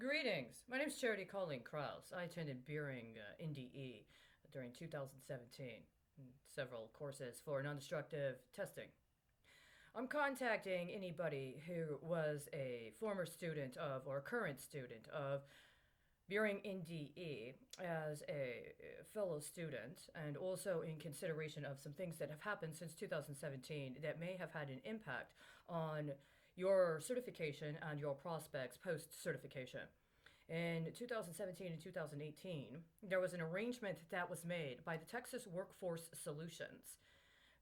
Greetings. My name is Charity Colleen Krause. I attended Beering NDE during 2017, several courses for non-destructive testing. I'm contacting anybody who was a former student of or current student of Beering NDE as a fellow student, and also in consideration of some things that have happened since 2017 that may have had an impact on your certification and your prospects post certification. In 2017 and 2018, there was an arrangement that was made by the Texas Workforce Solutions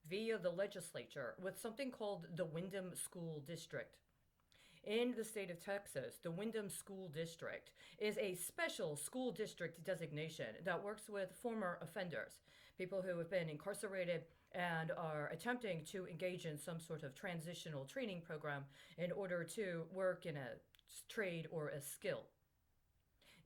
via the legislature with something called the Windham School District. In the state of Texas, the Windham School District is a special school district designation that works with former offenders, people who have been incarcerated and are attempting to engage in some sort of transitional training program in order to work in a trade or a skill.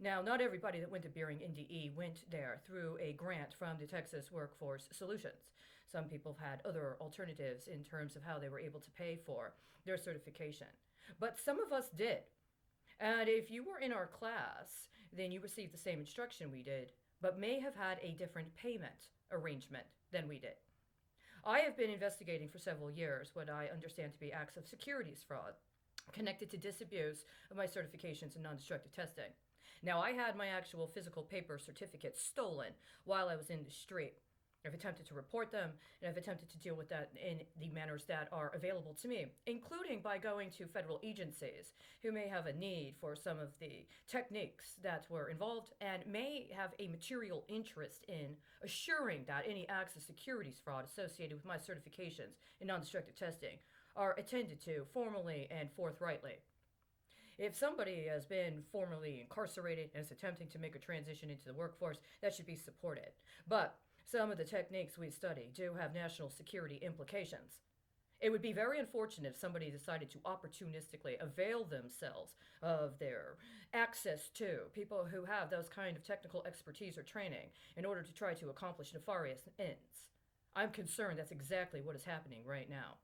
Now, not everybody that went to Beering NDE went there through a grant from the Texas Workforce Solutions. Some people have had other alternatives in terms of how they were able to pay for their certification. But some of us did. And if you were in our class, then you received the same instruction we did, but may have had a different payment arrangement than we did. I have been investigating for several years what I understand to be acts of securities fraud connected to disabuse of my certifications in non-destructive testing. Now, I had my actual physical paper certificates stolen while I was in the street. I've attempted to report them, and I've attempted to deal with that in the manners that are available to me, including by going to federal agencies who may have a need for some of the techniques that were involved and may have a material interest in assuring that any acts of securities fraud associated with my certifications in non-destructive testing are attended to formally and forthrightly. If somebody has been formerly incarcerated and is attempting to make a transition into the workforce, that should be supported. But some of the techniques we study do have national security implications. It would be very unfortunate if somebody decided to opportunistically avail themselves of their access to people who have those kind of technical expertise or training in order to try to accomplish nefarious ends. I'm concerned that's exactly what is happening right now.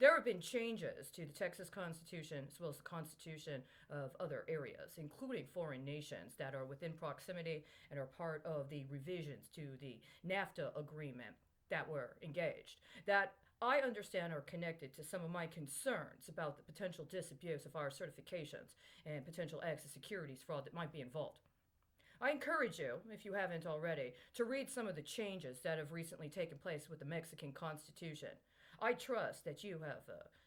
There have been changes to the Texas Constitution as well as the Constitution of other areas, including foreign nations that are within proximity and are part of the revisions to the NAFTA agreement that were engaged, that I understand are connected to some of my concerns about the potential disabuse of our certifications and potential acts of securities fraud that might be involved. I encourage you, if you haven't already, to read some of the changes that have recently taken place with the Mexican Constitution. I trust that you have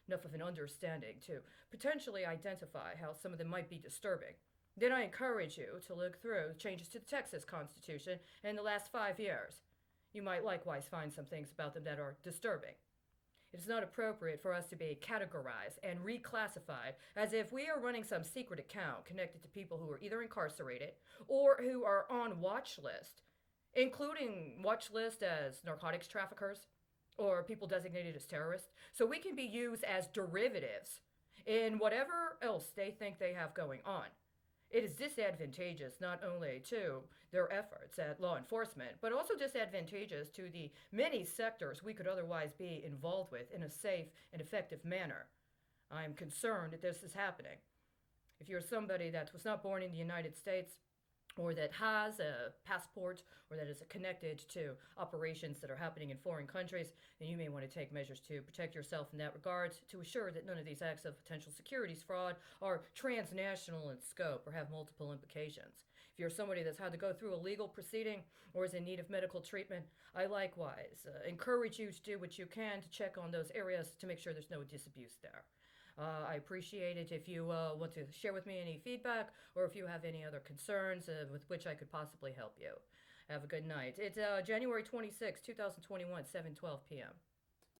enough of an understanding to potentially identify how some of them might be disturbing. Then I encourage you to look through changes to the Texas Constitution in the last 5 years. You might likewise find some things about them that are disturbing. It is not appropriate for us to be categorized and reclassified as if we are running some secret account connected to people who are either incarcerated or who are on watch list, including watch list as narcotics traffickers or people designated as terrorists, so we can be used as derivatives in whatever else they think they have going on. It is disadvantageous not only to their efforts at law enforcement, but also disadvantageous to the many sectors we could otherwise be involved with in a safe and effective manner. I am concerned that this is happening. If you're somebody that was not born in the United States, or that has a passport, or that is connected to operations that are happening in foreign countries, then you may want to take measures to protect yourself in that regard to assure that none of these acts of potential securities fraud are transnational in scope or have multiple implications. If you're somebody that's had to go through a legal proceeding or is in need of medical treatment, I likewise encourage you to do what you can to check on those areas to make sure there's no disabuse there. I appreciate it if you want to share with me any feedback or if you have any other concerns with which I could possibly help you. Have a good night. It's January 26, 2021, 7:12 p.m.